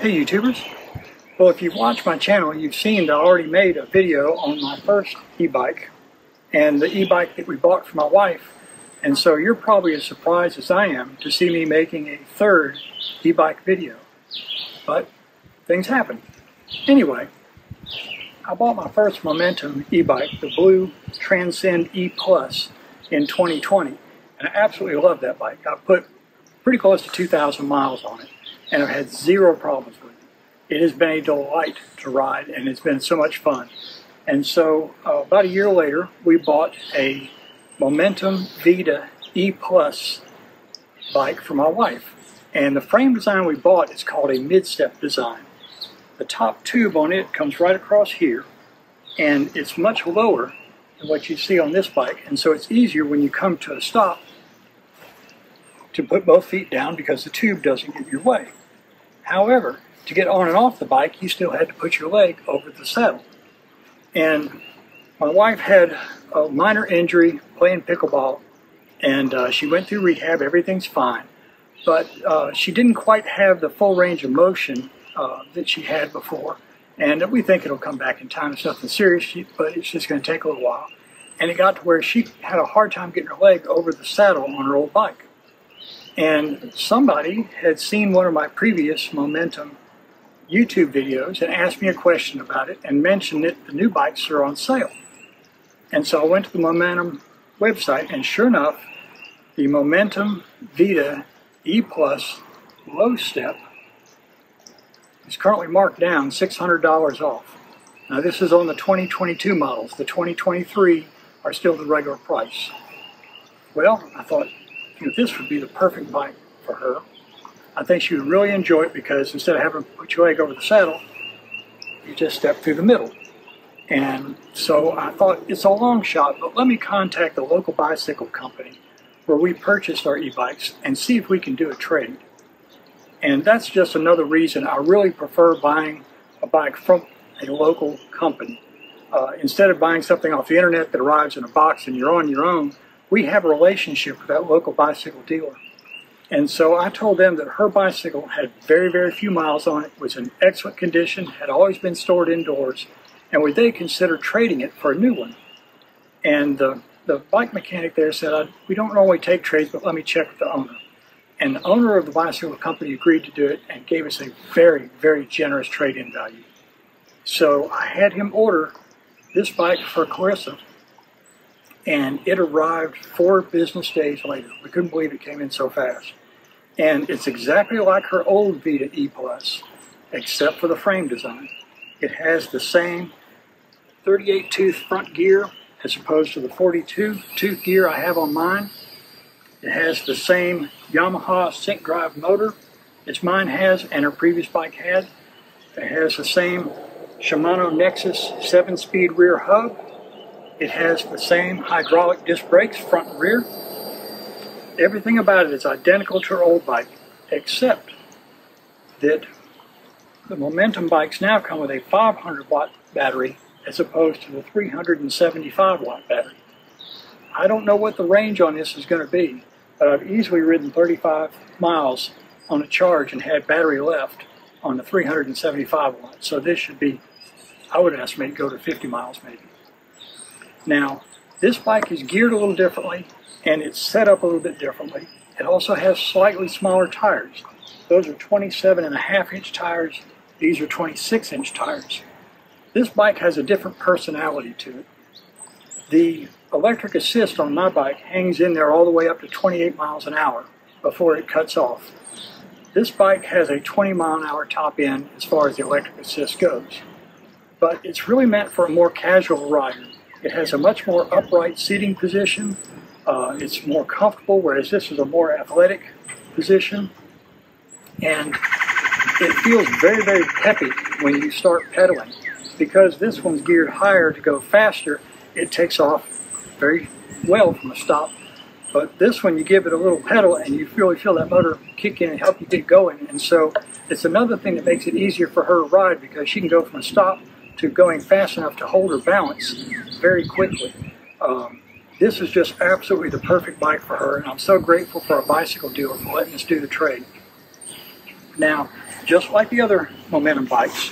Hey YouTubers! Well, if you've watched my channel, you've seen that I already made a video on my first e-bike and the e-bike that we bought for my wife. And so you're probably as surprised as I am to see me making a third e-bike video. But things happen. Anyway, I bought my first Momentum e-bike, the blue Transcend E Plus, in 2020. And I absolutely love that bike. I put pretty close to 2,000 miles on it, and I've had zero problems with it. It has been a delight to ride, and it's been so much fun. And so about a year later, we bought a Momentum Vida E Plus bike for my wife. And the frame design we bought is called a mid-step design. The top tube on it comes right across here, and it's much lower than what you see on this bike. And so it's easier when you come to a stop to put both feet down because the tube doesn't get in your way. However, to get on and off the bike, you still had to put your leg over the saddle. And my wife had a minor injury playing pickleball, and she went through rehab. Everything's fine, but she didn't quite have the full range of motion that she had before, and we think it'll come back in time. It's nothing serious, but it's just going to take a little while. And it got to where she had a hard time getting her leg over the saddle on her old bike. And somebody had seen one of my previous Momentum YouTube videos and asked me a question about it and mentioned that the new bikes are on sale. And so I went to the Momentum website, and sure enough, the Momentum Vida E Plus Low Step is currently marked down $600 off. Now this is on the 2022 models. The 2023 are still the regular price. Well, I thought, this would be the perfect bike for her. I think she would really enjoy it because instead of having to put your leg over the saddle, you just step through the middle. And so I thought, it's a long shot, but let me contact the local bicycle company where we purchased our e-bikes and see if we can do a trade. And that's just another reason I really prefer buying a bike from a local company. Instead of buying something off the internet that arrives in a box and you're on your own, we have a relationship with that local bicycle dealer. And so I told them that her bicycle had very, very few miles on it, was in excellent condition, had always been stored indoors, and would they consider trading it for a new one? And the bike mechanic there said, we don't normally take trades, but let me check with the owner. And the owner of the bicycle company agreed to do it and gave us a very, very generous trade-in value. So I had him order this bike for Clarissa, and it arrived 4 business days later. We couldn't believe it came in so fast. And it's exactly like her old Vida E Plus, except for the frame design. It has the same 38-tooth front gear as opposed to the 42-tooth gear I have on mine. It has the same Yamaha sync drive motor as mine has and her previous bike had. It has the same Shimano Nexus 7-speed rear hub. It has the same hydraulic disc brakes, front and rear. Everything about it is identical to her old bike, except that the Momentum bikes now come with a 500-watt battery as opposed to the 375-watt battery. I don't know what the range on this is going to be, but I've easily ridden 35 miles on a charge and had battery left on the 375 watts. So this should be, I would estimate, go to 50 miles maybe. Now, this bike is geared a little differently, and it's set up a little bit differently. It also has slightly smaller tires. Those are 27.5-inch tires. These are 26-inch tires. This bike has a different personality to it. The electric assist on my bike hangs in there all the way up to 28 miles an hour before it cuts off. This bike has a 20-mile-an-hour top end as far as the electric assist goes. But it's really meant for a more casual rider. It has a much more upright seating position. It's more comfortable, whereas this is a more athletic position. And it feels very, very peppy when you start pedaling. Because this one's geared higher to go faster, it takes off very well from a stop. But this one, you give it a little pedal and you really feel that motor kick in and help you get going. And so it's another thing that makes it easier for her to ride because she can go from a stop to going fast enough to hold her balance very quickly. This is just absolutely the perfect bike for her, and I'm so grateful for our bicycle dealer for letting us do the trade. Now, just like the other momentum bikes,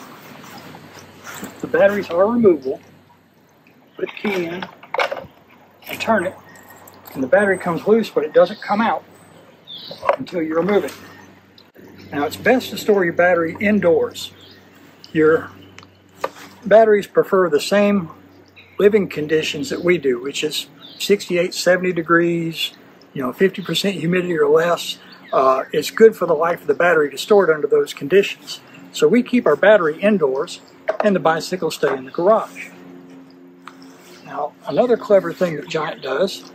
the batteries are removable. Put the key in and turn it, and the battery comes loose, but it doesn't come out until you remove it. Now, it's best to store your battery indoors. Your batteries prefer the same living conditions that we do, which is 68, 70 degrees, 50% humidity or less. It's good for the life of the battery to store it under those conditions. So we keep our battery indoors and the bicycles stay in the garage. Now, another clever thing that Giant does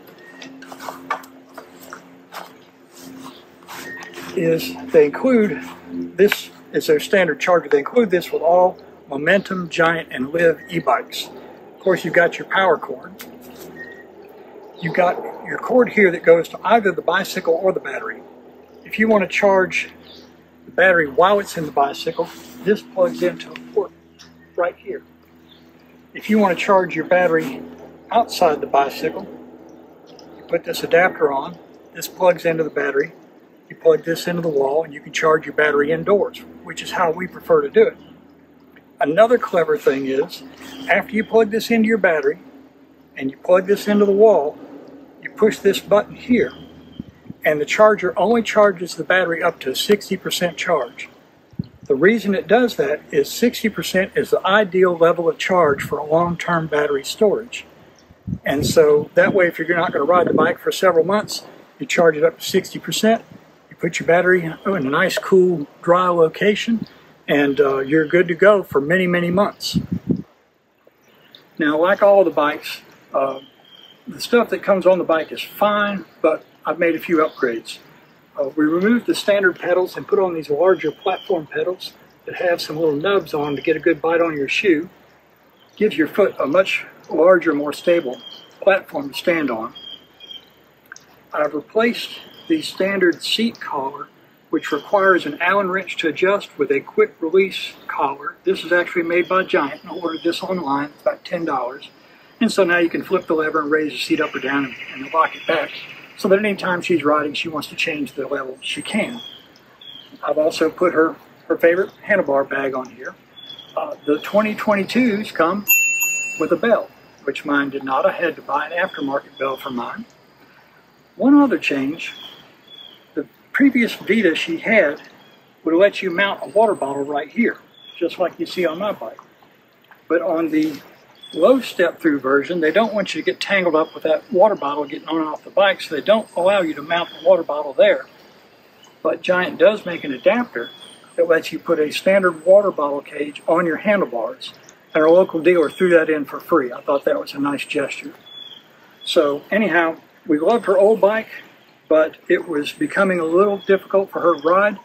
is they include this as their standard charger. They include this with all Momentum, Giant, and Live e-bikes. Of course, you've got your power cord. You've got your cord here that goes to either the bicycle or the battery. If you want to charge the battery while it's in the bicycle, this plugs into a port right here. If you want to charge your battery outside the bicycle, you put this adapter on, this plugs into the battery, you plug this into the wall, and you can charge your battery indoors, which is how we prefer to do it. Another clever thing is, after you plug this into your battery, and you plug this into the wall, you push this button here, and the charger only charges the battery up to 60% charge. The reason it does that is 60% is the ideal level of charge for a long-term battery storage. And so that way, if you're not going to ride the bike for several months, you charge it up to 60%, you put your battery in a nice, cool, dry location, and you're good to go for many, many months. Now, like all the bikes, the stuff that comes on the bike is fine, but I've made a few upgrades. We removed the standard pedals and put on these larger platform pedals that have some little nubs on to get a good bite on your shoe. Gives your foot a much larger, more stable platform to stand on. I've replaced the standard seat collar, which requires an Allen wrench to adjust, with a quick release collar. This is actually made by Giant. I ordered this online, it's about $10. And so now you can flip the lever and raise the seat up or down and lock it back, so that anytime she's riding, she wants to change the level, she can. I've also put her favorite handlebar bag on here. The 2022s come with a bell, which mine did not. I had to buy an aftermarket bell for mine. One other change, the previous Vida she had would let you mount a water bottle right here, just like you see on my bike. But on the low step through version, they don't want you to get tangled up with that water bottle getting on and off the bike, so they don't allow you to mount the water bottle there. But Giant does make an adapter that lets you put a standard water bottle cage on your handlebars, and our local dealer threw that in for free. I thought that was a nice gesture. So anyhow, we loved her old bike, but it was becoming a little difficult for her to ride,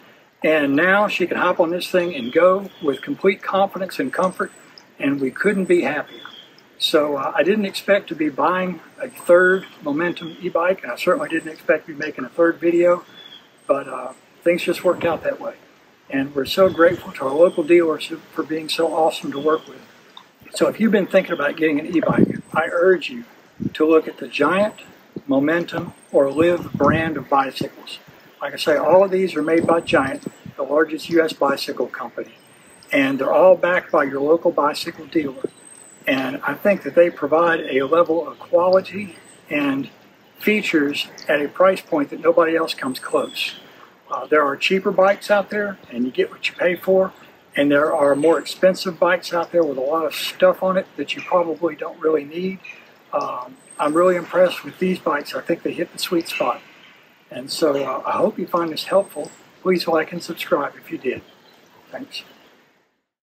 and now she can hop on this thing and go with complete confidence and comfort, and we couldn't be happier. So I didn't expect to be buying a third Momentum e-bike, and I certainly didn't expect to be making a third video, but things just worked out that way. And we're so grateful to our local dealers for being so awesome to work with. So if you've been thinking about getting an e-bike, I urge you to look at the Giant, Momentum, or Live brand of bicycles. Like I say, all of these are made by Giant, the largest U.S. bicycle company, and they're all backed by your local bicycle dealer. And I think that they provide a level of quality and features at a price point that nobody else comes close. There are cheaper bikes out there, and you get what you pay for, and there are more expensive bikes out there with a lot of stuff on it that you probably don't really need. I'm really impressed with these bikes. I think they hit the sweet spot. And so I hope you find this helpful. Please like and subscribe if you did. Thanks.